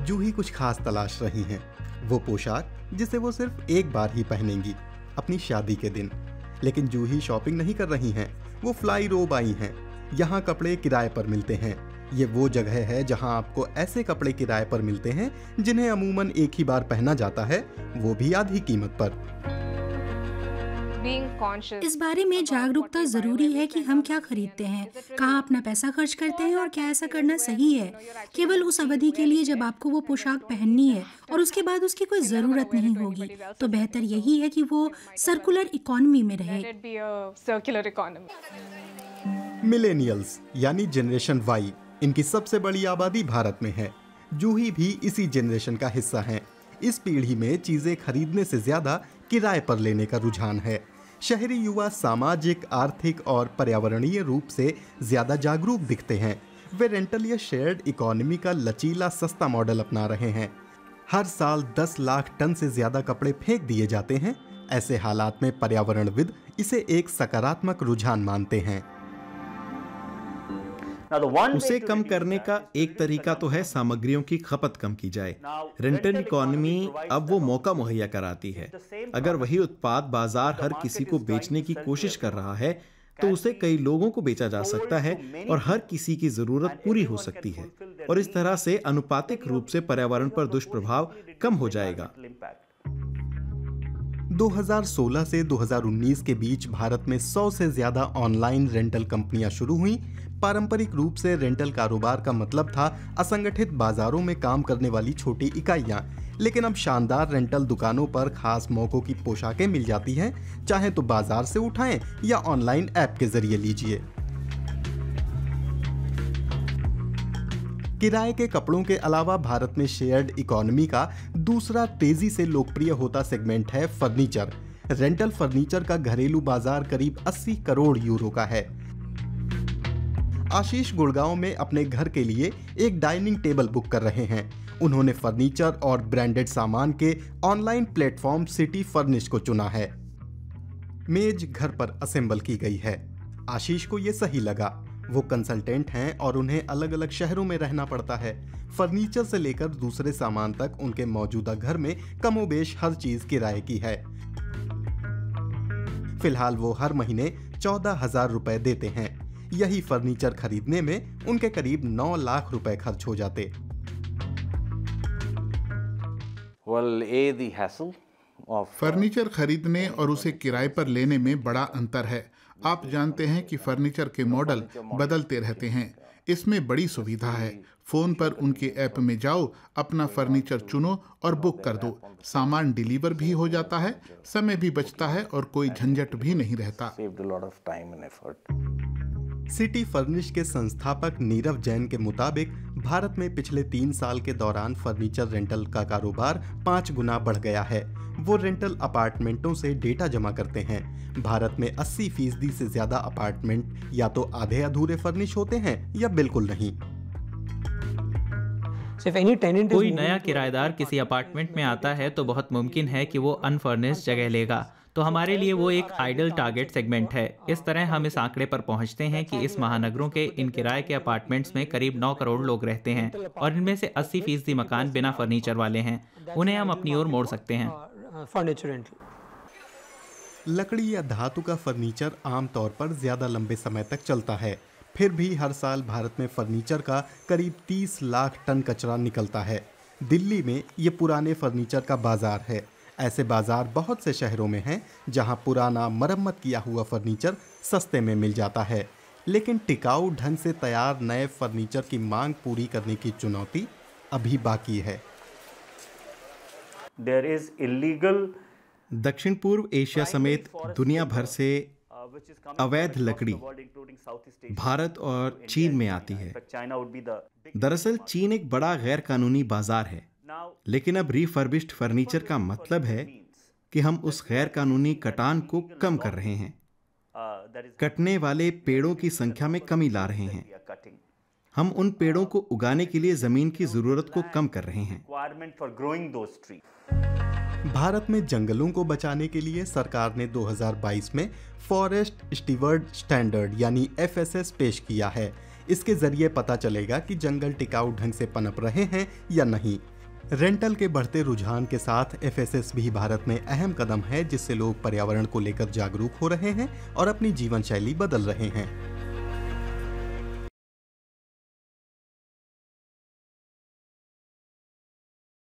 जूही कुछ खास तलाश रही हैं, वो पोशाक जिसे वो सिर्फ एक बार ही पहनेंगी, अपनी शादी के दिन। लेकिन जूही शॉपिंग नहीं कर रही हैं, वो फ्लाई रोब आई हैं। यहाँ कपड़े किराए पर मिलते हैं। ये वो जगह है जहाँ आपको ऐसे कपड़े किराए पर मिलते हैं जिन्हें अमूमन एक ही बार पहना जाता है, वो भी आधी कीमत पर। इस बारे में जागरूकता जरूरी है कि हम क्या खरीदते हैं, कहाँ अपना पैसा खर्च करते हैं और क्या ऐसा करना सही है। केवल उस अवधि के लिए जब आपको वो पोशाक पहननी है और उसके बाद उसकी कोई जरूरत नहीं होगी, तो बेहतर यही है कि वो सर्कुलर इकोनॉमी में रहे। मिलेनियल्स यानी जनरेशन वाई, इनकी सबसे बड़ी आबादी भारत में है। जूही भी इसी जनरेशन का हिस्सा हैं। इस पीढ़ी में चीजें खरीदने से ज्यादा किराए पर लेने का रुझान है। शहरी युवा सामाजिक, आर्थिक और पर्यावरणीय रूप से ज्यादा जागरूक दिखते हैं। वे रेंटल या शेयर्ड इकोनॉमी का लचीला सस्ता मॉडल अपना रहे हैं। हर साल 10 लाख टन से ज्यादा कपड़े फेंक दिए जाते हैं। ऐसे हालात में पर्यावरणविद इसे एक सकारात्मक रुझान मानते हैं। उसे कम करने का एक तरीका तो है सामग्रियों की खपत कम की जाए। रेंटल इकोनॉमी अब वो मौका मुहैया कराती है। अगर वही उत्पाद बाजार हर किसी को बेचने की कोशिश कर रहा है तो उसे कई लोगों को बेचा जा सकता है और हर किसी की जरूरत पूरी हो सकती है, और इस तरह से अनुपातिक रूप से पर्यावरण पर दुष्प्रभाव कम हो जाएगा। 2016 से 2019 के बीच भारत में 100 से ज्यादा ऑनलाइन रेंटल कंपनियां शुरू हुई। पारंपरिक रूप से रेंटल कारोबार का मतलब था असंगठित बाजारों में काम करने वाली छोटी इकाइयां, लेकिन अब शानदार रेंटल दुकानों पर खास मौकों की पोशाकें मिल जाती हैं, चाहे तो बाजार से उठाएं या ऑनलाइन ऐप के जरिए लीजिए। किराए के कपड़ों के अलावा भारत में शेयर्ड इकोनॉमी का दूसरा तेजी से लोकप्रिय होता सेगमेंट है फर्नीचर। रेंटल फर्नीचर का घरेलू बाजार करीब 80 करोड़ यूरो का है। आशीष गुड़गांव में अपने घर के लिए एक डाइनिंग टेबल बुक कर रहे हैं। उन्होंने फर्नीचर और ब्रांडेड सामान के ऑनलाइन प्लेटफॉर्म सिटी फर्निश को चुना है। मेज घर पर असेंबल की गई है। आशीष को यह सही लगा। वो कंसल्टेंट हैं और उन्हें अलग अलग शहरों में रहना पड़ता है। फर्नीचर से लेकर दूसरे सामान तक उनके मौजूदा घर में कमोबेश हर चीज किराए की है। फिलहाल वो हर महीने 14,000 रुपए देते हैं। यही फर्नीचर खरीदने में उनके करीब 9 लाख रुपए खर्च हो जाते। फर्नीचर खरीदने और उसे किराए पर लेने में बड़ा अंतर है। आप जानते हैं कि फर्नीचर के मॉडल बदलते रहते हैं। इसमें बड़ी सुविधा है। फोन पर उनके ऐप में जाओ, अपना फर्नीचर चुनो और बुक कर दो। सामान डिलीवर भी हो जाता है, समय भी बचता है और कोई झंझट भी नहीं रहता। सिटी फर्निश के संस्थापक नीरव जैन के मुताबिक भारत में पिछले 3 साल के दौरान फर्नीचर रेंटल का कारोबार 5 गुना बढ़ गया है। वो रेंटल अपार्टमेंटों से डेटा जमा करते हैं। भारत में 80% से ज्यादा अपार्टमेंट या तो आधे अधूरे फर्निश होते हैं या बिल्कुल नहीं। कोई नया किराएदार किसी अपार्टमेंट में आता है तो बहुत मुमकिन है कि वो अनफर्निश्ड जगह लेगा, तो हमारे लिए वो एक आइडल टारगेट सेगमेंट है। इस तरह हम इस आंकड़े पर पहुंचते हैं कि इस महानगरों के इन किराए के अपार्टमेंट्स में करीब 9 करोड़ लोग रहते हैं और इनमें से 80% मकान बिना फर्नीचर वाले हैं। उन्हें हम अपनी ओर मोड़ सकते हैं। लकड़ी या धातु का फर्नीचर आमतौर पर ज्यादा लंबे समय तक चलता है। फिर भी हर साल भारत में फर्नीचर का करीब 30 लाख टन कचरा निकलता है। दिल्ली में ये पुराने फर्नीचर का बाजार है। ऐसे बाजार बहुत से शहरों में हैं जहां पुराना मरम्मत किया हुआ फर्नीचर सस्ते में मिल जाता है, लेकिन टिकाऊ ढंग से तैयार नए फर्नीचर की मांग पूरी करने की चुनौती अभी बाकी है। दक्षिण पूर्व एशिया समेत दुनिया भर से अवैध लकड़ी भारत और चीन में आती है। दरअसल चीन एक बड़ा गैर कानूनी बाजार है, लेकिन अब रिफर्बिश्ड फर्नीचर का मतलब है कि हम उस गैर कानूनी कटान को कम कर रहे हैं। कटने वाले पेड़ों की संख्या में कमी ला रहे हैं। हम उन पेड़ों को उगाने के लिए जमीन की जरूरत को कम कर रहे हैं। भारत में जंगलों को बचाने के लिए सरकार ने 2022 में फॉरेस्ट स्टीवर्ड स्टैंडर्ड यानी FSS पेश किया है। इसके जरिए पता चलेगा कि जंगल टिकाऊ ढंग से पनप रहे हैं या नहीं। रेंटल के बढ़ते रुझान के साथ FSS भी भारत में अहम कदम है, जिससे लोग पर्यावरण को लेकर जागरूक हो रहे हैं और अपनी जीवन शैली बदल रहे हैं।